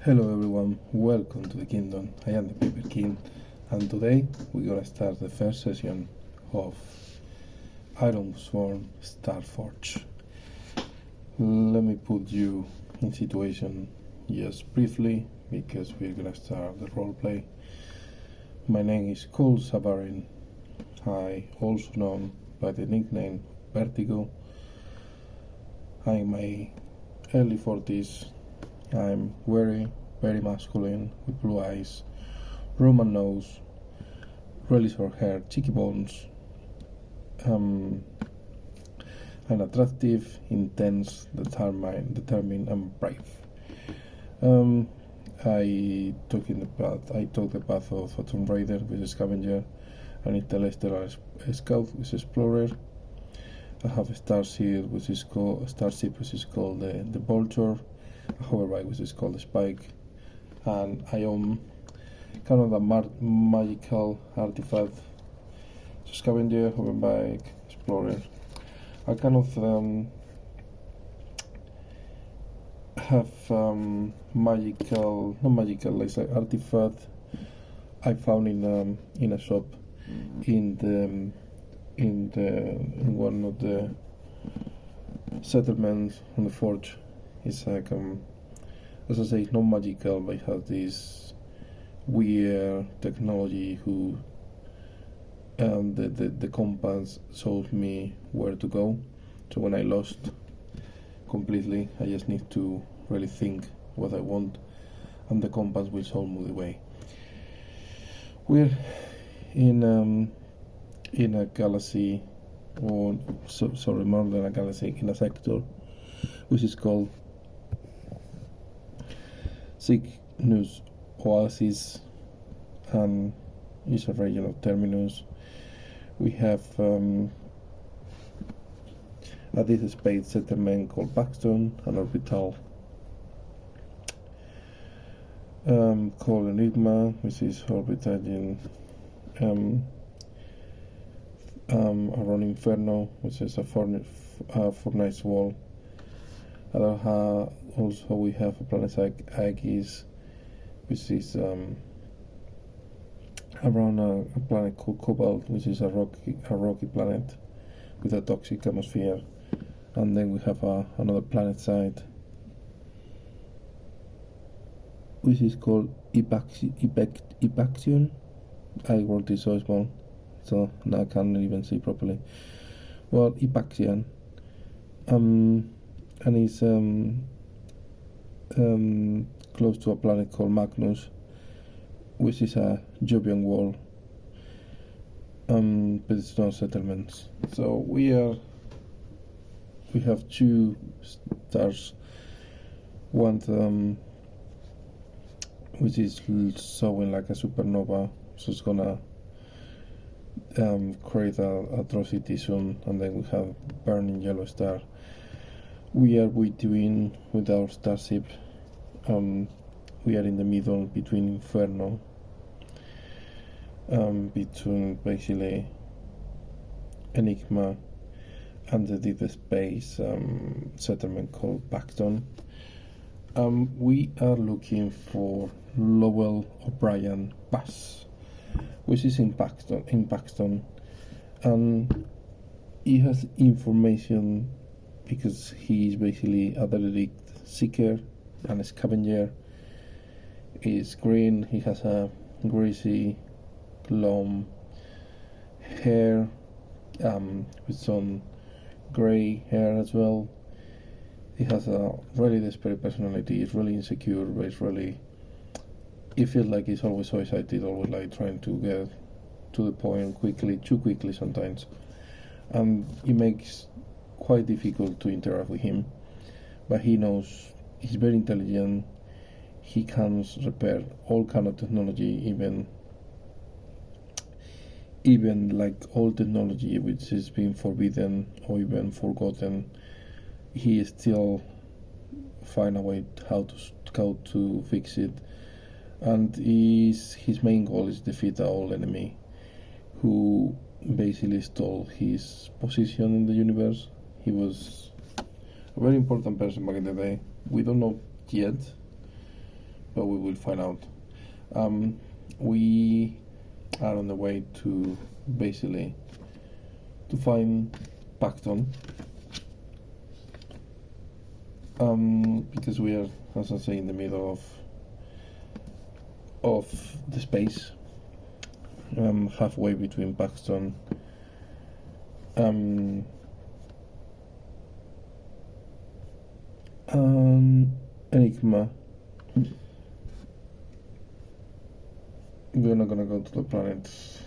Hello everyone, welcome to the kingdom. I am the Paper King, and today we're gonna start the first session of IronSworn StarForged. Let me put you in situation just briefly because we're gonna start the roleplay. My name is Cole Savarin. I also known by the nickname Vertigo. I'm in my early 40s. I'm very masculine, with blue eyes, Roman nose, really short hair, cheeky bones. I'm attractive, intense, determined, and brave. I took the path of a Tomb Raider with a scavenger, an interstellar scout with explorer. I have a starship which is called the Vulture, a hoverbike which is called the Spike, and I own kind of a magical artifact, scavenger, hoverbike, explorer. I kind of have not magical, like artifact I found in a shop in one of the settlements on the forge. It's like as I say, it's not magical, but it has this weird technology who the compass shows me where to go. So when I lost completely, I just need to really think what I want, and the compass will show me the way. We're in a galaxy, or sorry, more than a galaxy, in a sector which is called Cygnus Oasis, and is a regional terminus. We have a this space settlement called Paxton, an orbital called Enigma, which is orbiting around Inferno, which is a furnace wall. Also we have a planet like Agis, which is around a planet called Cobalt, which is a rocky planet with a toxic atmosphere. And then we have another planet side which is called Ipaxion. I wrote it so small, so now I can't even see properly. Well, Ipaxion, and it's close to a planet called Magnus, which is a Jovian wall, but it's not settlements. So we have two stars, one which is showing like a supernova, so it's gonna create a atrocity soon, and then we have burning yellow star. We are between with our starship. We are in the middle between Inferno, between basically Enigma and the deep space settlement called Paxton. We are looking for Lowell O'Brien Pass, which is in Paxton, and he has information because he is basically a derelict seeker and a scavenger. He is green, he has a greasy long hair, with some grey hair as well. He has a really desperate personality. He's really insecure, but he feels like he's always so excited, always like trying to get to the point too quickly sometimes, and it makes quite difficult to interact with him. But he knows he's very intelligent. He can repair all kind of technology, even like old technology which is being forbidden or even forgotten. He still find a way how to fix it, and his main goal is defeat the old enemy who basically stole his position in the universe. He was a very important person back in the day. We don't know yet but we will find out. We are on the way to basically to find Pacton, because we are, as I say, in the middle of the space, halfway between Paxton and Enigma. We're not gonna go to the planets.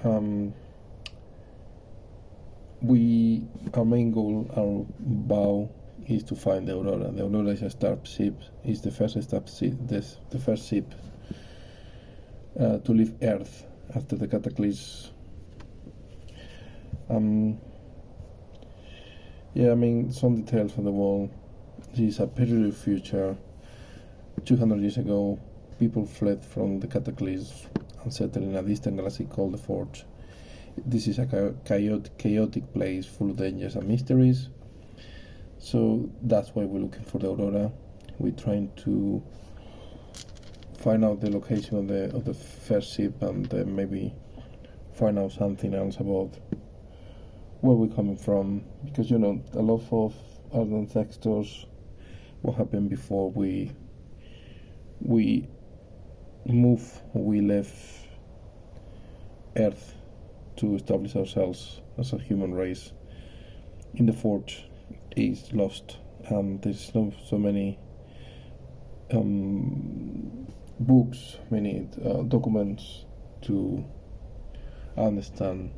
Our main goal, our bow, is to find the Aurora. The Aurora is a starship. It's the first starship, the first ship to leave Earth after the cataclysm. Some details on the wall. This is a parallel future. 200 years ago, people fled from the cataclysm and settled in a distant galaxy called the Forge. This is a chaotic place full of dangers and mysteries. So that's why we're looking for the Aurora. We're trying to find out the location of the first ship, and then maybe find out something else about where we're coming from, because a lot of our ancestors, what happened before we left Earth to establish ourselves as a human race in the Forge, is lost, and there's not so many books, many documents to understand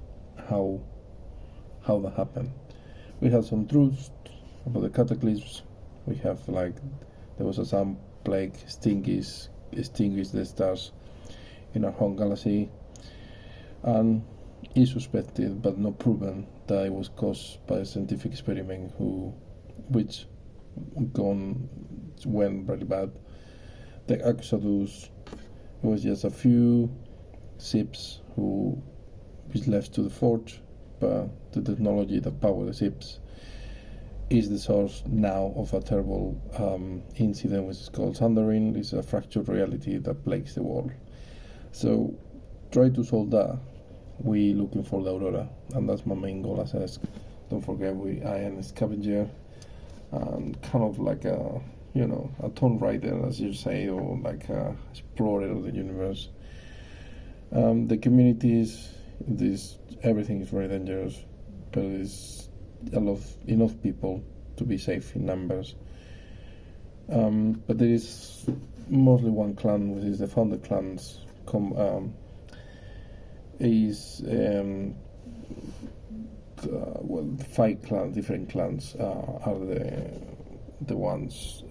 how that happened. We have some truths about the cataclysms. We have there was a sun plague extinguished the stars in our home galaxy, and it's suspected but not proven that it was caused by a scientific experiment which went very bad. The Exodus was just a few ships which left to the Forge, but the technology that powered the ships is the source now of a terrible incident which is called Sundering. It's a fractured reality that plagues the world. So try to solve that. We're looking for the Aurora, and that's my main goal. As I said, don't forget I am a scavenger, and kind of like a Tomb Raider, as you say, or like a explorer of the universe. The communities, everything is very dangerous, but there's enough people to be safe in numbers. But there is mostly one clan, which is the founder clans. Five clans, different clans are the ones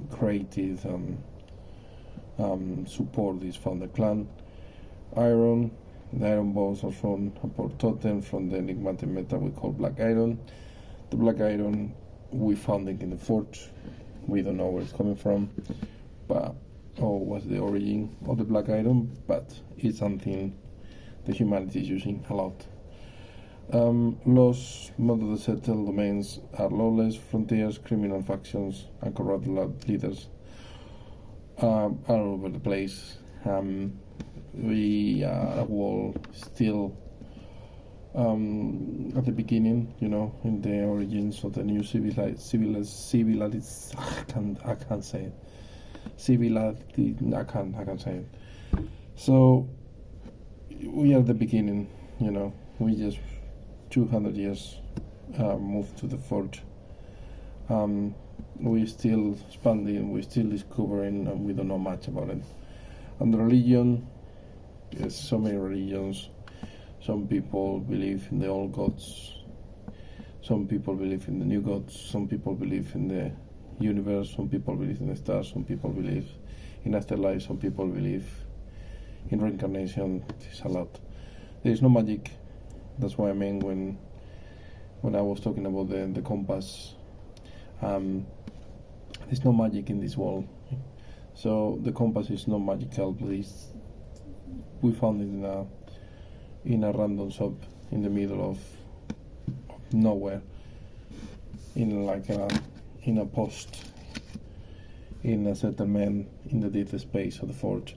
created and support this founder clan. The iron balls are from a totem from the enigmatic metal we call black iron. The black iron we found it in the Forge. We don't know where it's coming from, what's the origin of the black iron, but it's something the humanity is using a lot. Most of the settled domains are lawless frontiers, criminal factions, and corrupt leaders are all over the place. We are a world still at the beginning, in the origins of the new I can't say it. I can't say it. So we are at the beginning, we just 200 years moved to the Forge. We're still expanding, we're still discovering, and we don't know much about it. And the religion, there's so many religions. Some people believe in the old gods, some people believe in the new gods, some people believe in the universe, some people believe in the stars, some people believe in afterlife, some people believe in reincarnation. There's a lot. There is no magic. That's what I mean when I was talking about the compass. There's no magic in this world. So the compass is not magical, but we found it in a random shop in the middle of nowhere, in a post in a settlement in the deep space of the forge.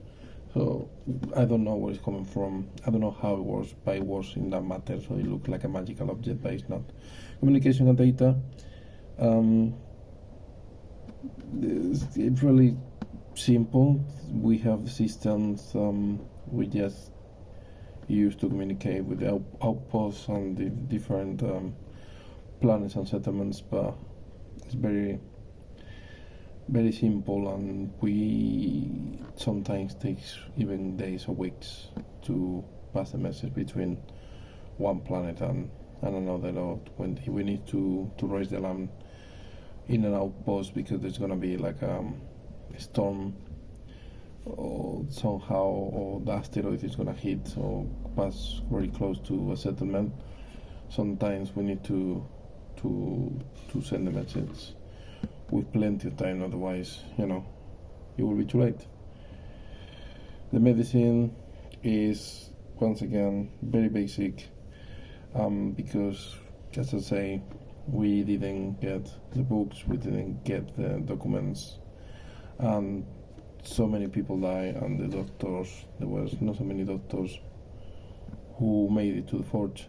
So I don't know where it's coming from. I don't know how it works, but it works in that matter. So it looks like a magical object, but it's not. Communication and data. It's really simple. We have systems we just use to communicate with the outposts and the different planets and settlements, but it's very very simple, and we sometimes takes even days or weeks to pass the message between one planet and another, or when we need to raise the alarm in an outpost because there's gonna be like a storm or somehow, or the asteroid is gonna hit or pass very close to a settlement. Sometimes we need to send the message with plenty of time, otherwise, it will be too late. The medicine is, once again, very basic, because, as I say, we didn't get the books, we didn't get the documents, and so many people die, and the doctors, there was not so many doctors who made it to the forge.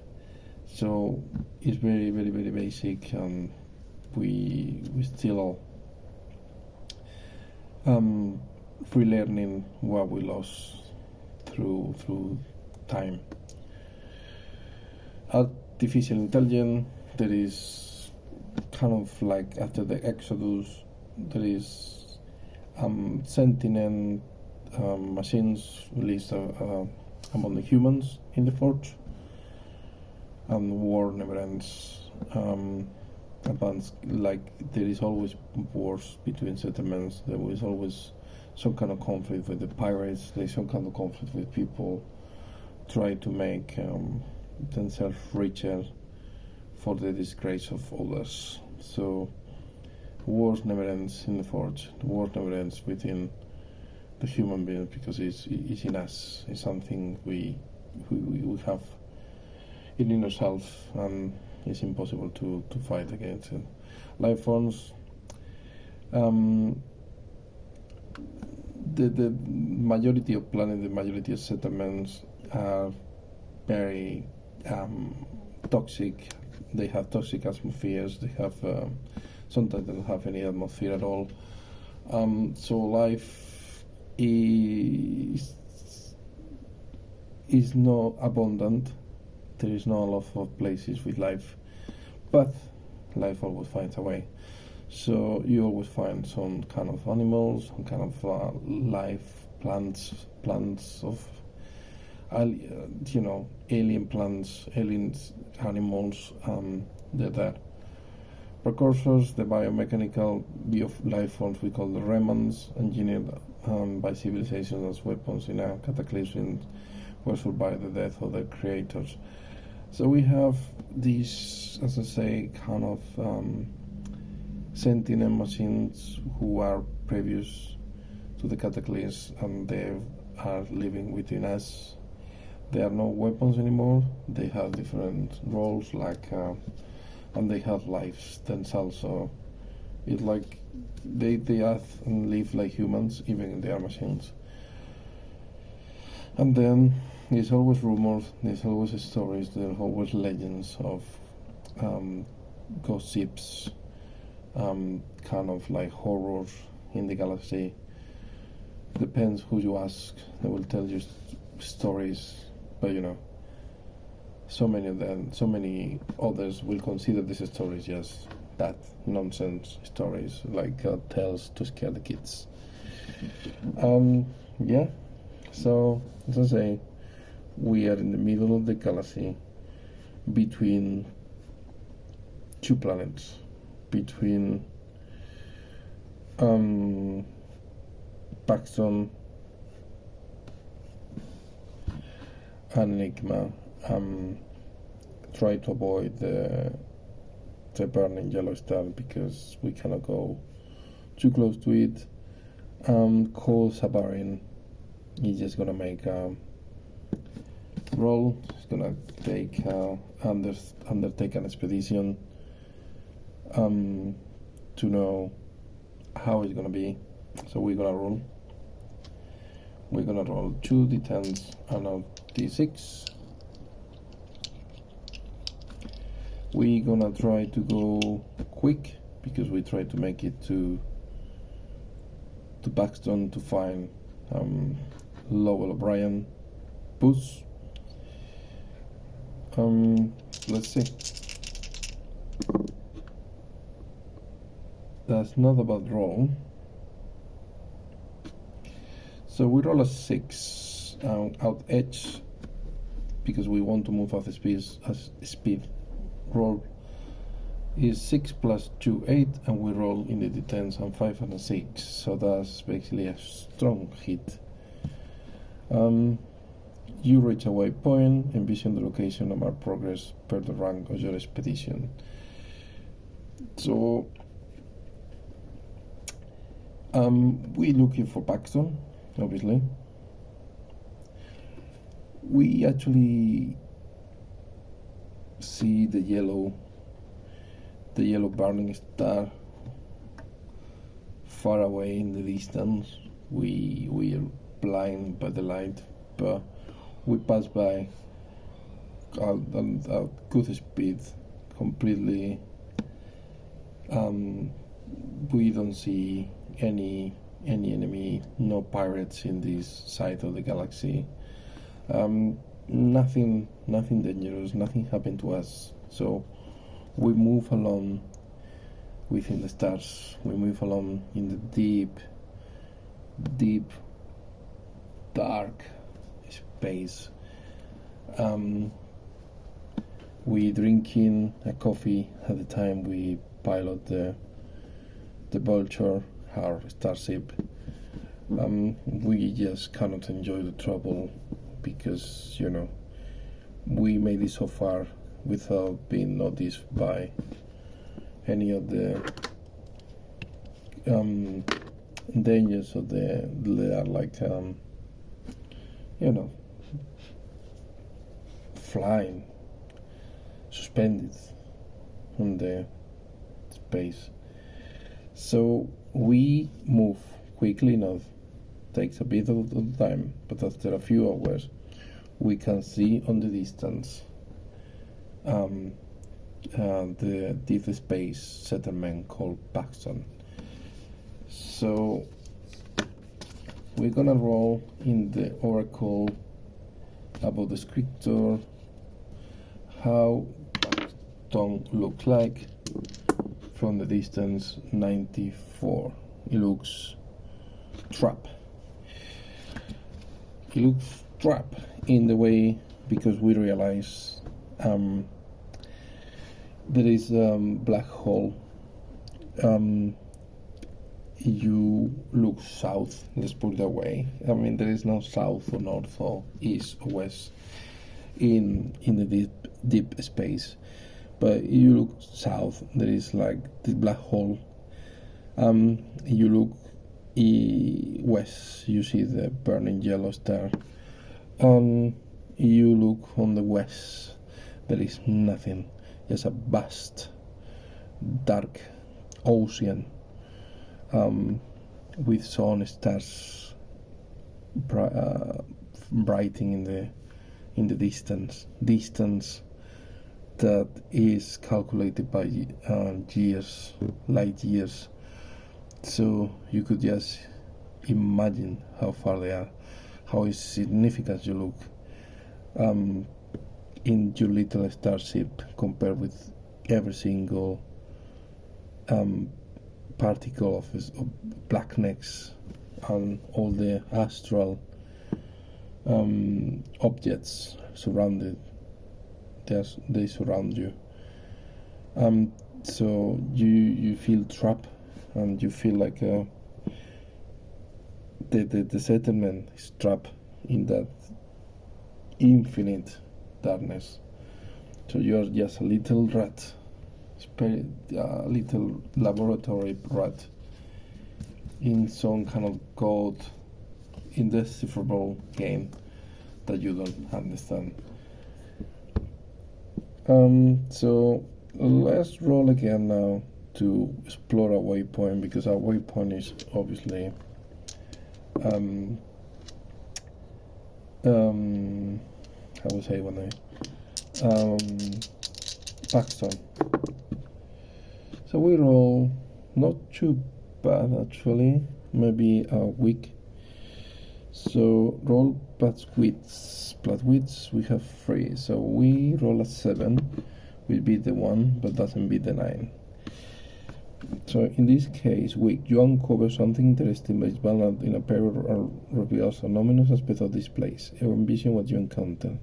So it's very, very, very basic, and we still relearning what we lost through time. Artificial intelligence, there is kind of like after the Exodus, there is sentient machines released among the humans in the forge, and war never ends. Advanced, like there is always wars between settlements, there is always some kind of conflict with the pirates, there is some kind of conflict with people trying to make themselves richer for the disgrace of others. So wars never ends in the forge, the war never ends within the human being, because it's in us, it's something we have in ourselves, and it's impossible to fight against it. Life forms, the majority of planets, the majority of settlements are very toxic. They have toxic atmospheres. They have sometimes they don't have any atmosphere at all. So life is not abundant. There is not a lot of places with life, but life always finds a way. So you always find some kind of animals, some kind of life, plants of, alien plants, alien animals. They're there. Precursors, the biomechanical life forms we call the remnants, engineered by civilizations as weapons in a cataclysm, who survive the death of their creators. So we have these, as I say, kind of sentient machines who are previous to the cataclysm, and they are living within us. They are no weapons anymore. They have different roles, and they have lives themselves. So it's like they act and live like humans, even if they are machines. And then there's always rumors, there's always stories, there's always legends of gossips, kind of like horrors in the galaxy. Depends who you ask, they will tell you stories, but so many of them, so many others will consider these stories just that nonsense stories, like tales to scare the kids. Yeah, so as I say, we are in the middle of the galaxy, between two planets, between Paxton and Enigma. Try to avoid the burning yellow star, because we cannot go too close to it. Cole Sabarin is just gonna make a role. He's gonna undertake an expedition to know how it's gonna be, So we're gonna roll. We're gonna roll 2 d10s and a d6. We're gonna try to go quick because we try to make it to Paxton to find Lowell O'Brien bus. Let's see. That's not a bad roll. So we roll a 6 out edge because we want to move at the speed. Roll is 6 plus 2, 8, and we roll in the d10s and 5 and a 6. So that's basically a strong hit. You reach a waypoint, envision the location of our progress per the rank of your expedition. So we're looking for Paxton, obviously. We actually see the yellow burning star far away in the distance. We are blind by the light, but we pass by at good speed, completely. We don't see any enemy, no pirates in this side of the galaxy. Nothing dangerous, nothing happened to us. So we move along within the stars. We move along in the deep, dark space. We drinking a coffee at the time we pilot the Vulture, our starship. We just cannot enjoy the trouble because, we made it so far without being noticed by any of the dangers of they are like flying suspended on the space. So we move quickly enough, takes a bit of time, but after a few hours we can see on the distance the deep space settlement called Paxton. So we're gonna roll in the oracle about the scripture how Paxton looks like from the distance. 94. It looks trap. It looks trap in the way because we realize there is a black hole. You look south, let's put it that way. I mean, there is no south or north or east or west in the deep space, but you look south, there is like this black hole. You look west, you see the burning yellow star. You look on the west, there is nothing, just a vast dark ocean with sun stars brightening in the distance that is calculated by years, light years. So you could just imagine how far they are, how significant you look in your little starship compared with every single particle of blackness and all the astral objects surrounded. They surround you. So you feel trapped, and you feel like the settlement is trapped in that infinite darkness. So you're just a little rat, a little laboratory rat in some kind of code, indecipherable game that you don't understand. So let's roll again now to explore a waypoint, because our waypoint is obviously I would say when Paxton. So we roll not too bad actually, maybe a weak. So roll plus wits. We have 3. So we roll a 7. We beat the 1, but doesn't beat the 9. So in this case, weak. You uncover something interesting but it's balanced in a pair or reveals an ominous aspect of this place. You envision what you encounter.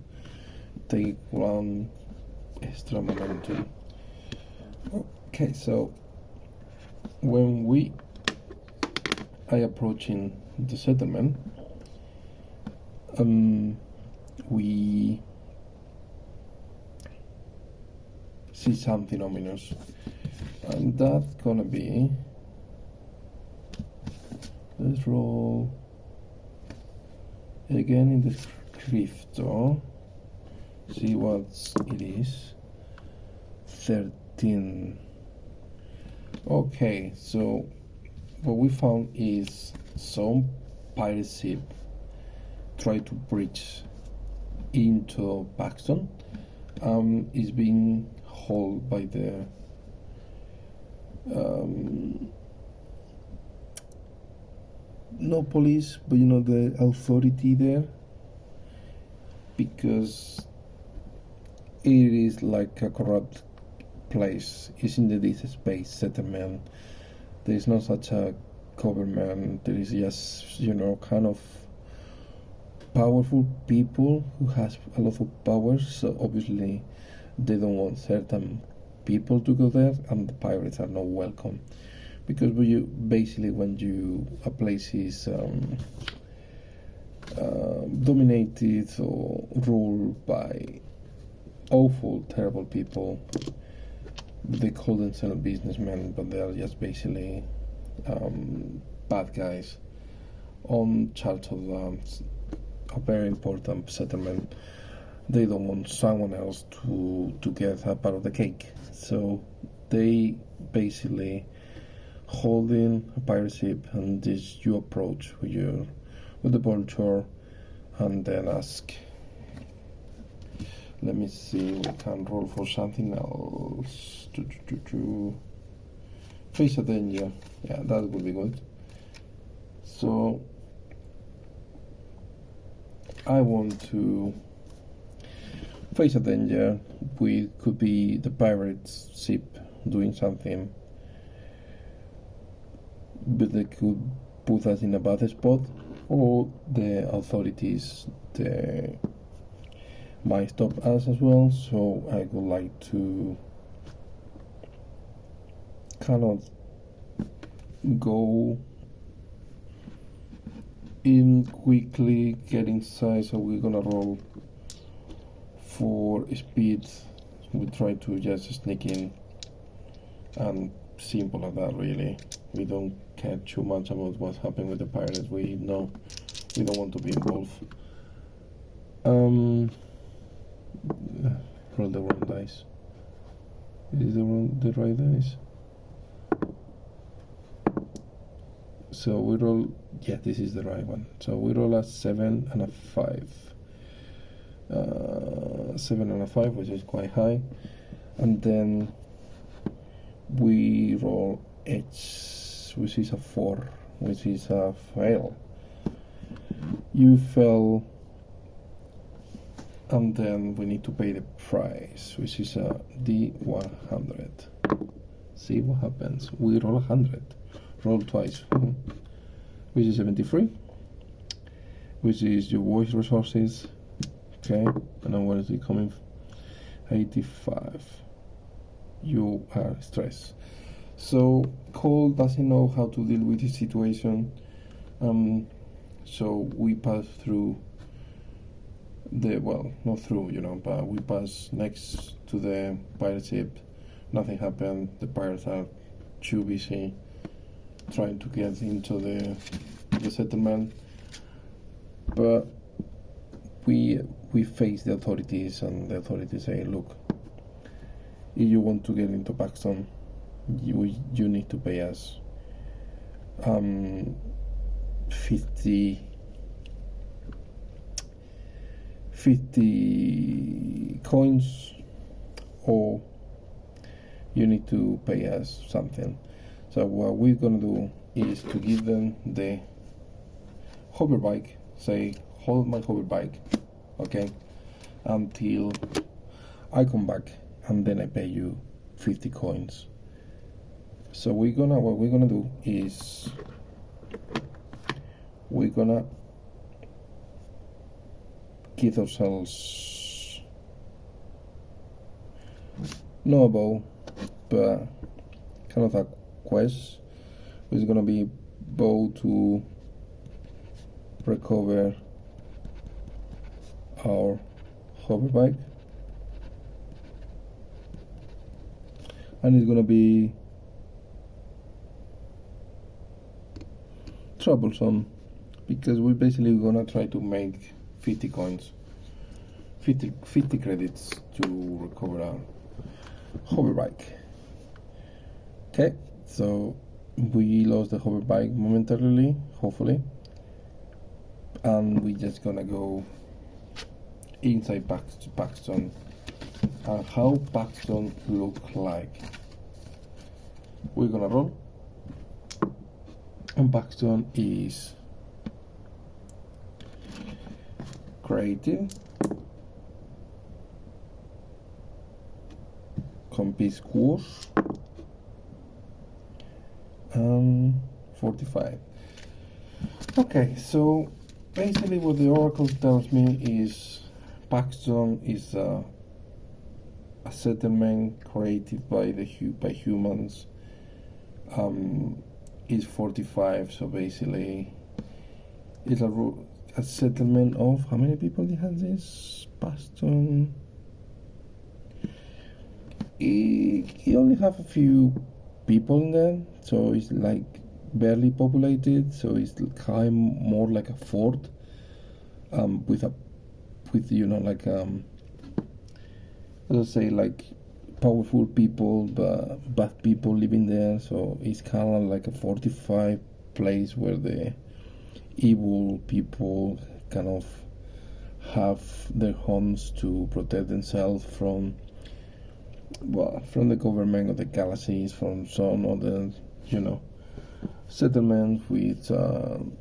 Take 1 extra momentum. Okay, so when we are approaching the settlement, we see something ominous, and that's gonna be, let's roll again in the crypto, see what it is. 13. Okay, so what we found is some pirate ship tried to breach into Paxton. Is being held by the no police, but the authority there, because it is like a corrupt place. It's in the deep space settlement. There is not such a government. There is just kind of powerful people who has a lot of power, so obviously they don't want certain people to go there, and the pirates are not welcome, because when a place is dominated or ruled by awful, terrible people, they call themselves businessmen, but they are just basically bad guys on charge of a very important settlement. They don't want someone else to get a part of the cake, so they basically holding a pirate ship, and this you approach with the vulture, and then ask. Let me see, we can roll for something else. Face a danger. Yeah, that would be good. So I want to face a danger. We could be the pirate's ship doing something, but they could put us in a bad spot, or the authorities might stop us as well. So I would like to kind of go in quickly, get inside. So we're gonna roll for speed. We try to just sneak in, and simple as that really. We don't care too much about what's happening with the pirates. We know we don't want to be involved. Roll the wrong dice. Is the right dice? So we roll, yeah, this is the right one. So we roll a 7 and a 5. 7 and a 5, which is quite high. And then we roll H, which is a 4, which is a fail. You fell, and then we need to pay the price, which is a D100. See what happens. We roll 100. Roll twice, which is 73, which is your voice resources. Okay, and then where is it coming? 85. You are stressed. So Cole doesn't know how to deal with this situation. So we pass through not through, but we pass next to the pirate ship. Nothing happened. The pirates are too busy trying to get into the settlement. But we face the authorities, and the authorities say, look, if you want to get into Paxton, you need to pay us 50 coins, or you need to pay us something. So what we're gonna do is to give them the hover bike, say hold my hover bike, okay, until I come back, and then I pay you 50 coins. So what we're gonna do is we're gonna give ourselves no bow, but kind of a quest. It's gonna be bow to recover our hover bike, and it's gonna be troublesome because we're basically gonna try to make 50 coins, 50 credits to recover our hover bike. Okay, so we lost the hover bike momentarily, hopefully, and we're just gonna go inside Paxton and how Paxton look like. We're gonna roll, and Paxton is creative, conspicuous, and 45. Okay, so basically what the oracle tells me is Paxton is a settlement created by humans. Is 45, so basically it's a settlement of how many people it has this Paxton. He only have a few people in there, so it's like barely populated, so it's kind of more like a fort, with you know, like let's say like powerful people but bad people living there, so it's kind of like a fortified place where the evil people kind of have their homes to protect themselves from the government of the galaxies, from some other, you know, settlements with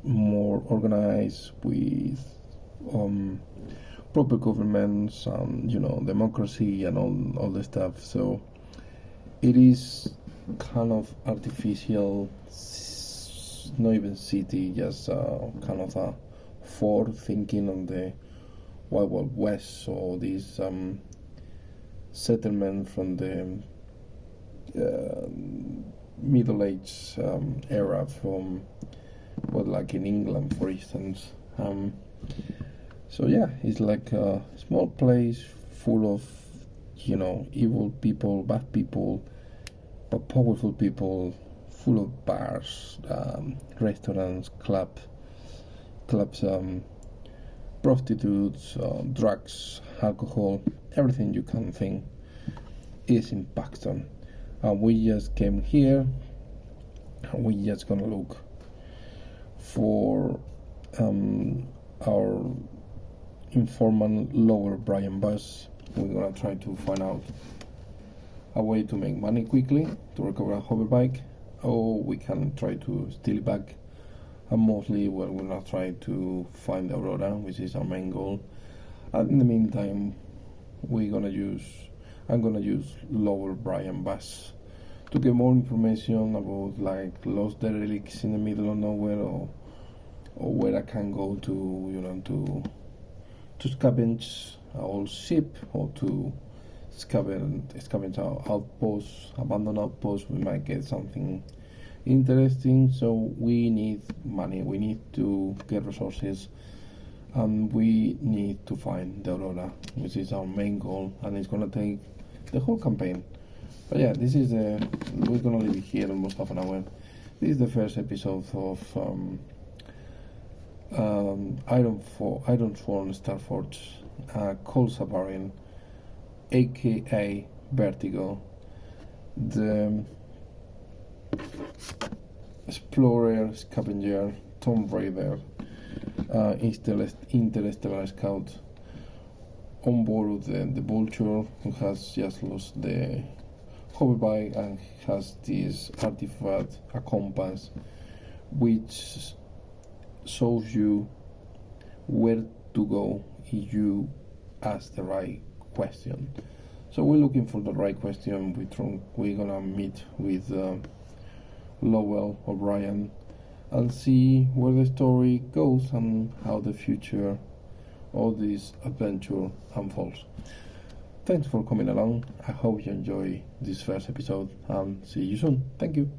more organized, with proper governments and, you know, democracy and all the stuff. So it is kind of artificial, not even city, just kind of a forward thinking on the Wild West, or this settlement from the Middle Age era, from like in England, for instance. So yeah, it's like a small place full of, you know, evil people, bad people, but powerful people, full of bars, restaurants, clubs, prostitutes, drugs, alcohol, everything you can think is in Paxton. And we just came here, and we just gonna look for our informant Lower Brian Bus. We're gonna try to find out a way to make money quickly to recover a hover bike, or we can try to steal it back. And mostly we're gonna try to find Aurora, which is our main goal. And in the meantime, I'm gonna use Lower Brian Bus to get more information about like lost derelicts in the middle of nowhere, or where I can go to, you know, to scavenge an old ship, or to scavenge our outposts, abandoned outposts. We might get something interesting. So we need money, we need to get resources, and we need to find the Aurora, which is our main goal, and it's gonna take the whole campaign. But yeah, we're gonna leave it here almost half an hour. This is the first episode of IronSworn StarForged, Cold aka Vertigo. The explorer, scavenger, tomb raider, interstellar scout. On board the vulture, who has just lost the hoverbike and has this artifact, a compass, which shows you where to go if you ask the right question. So we're looking for the right question. We're gonna meet with Lowell O'Brien and see where the story goes and how the future of this adventure unfolds. Thanks for coming along. I hope you enjoy this first episode and see you soon. Thank you.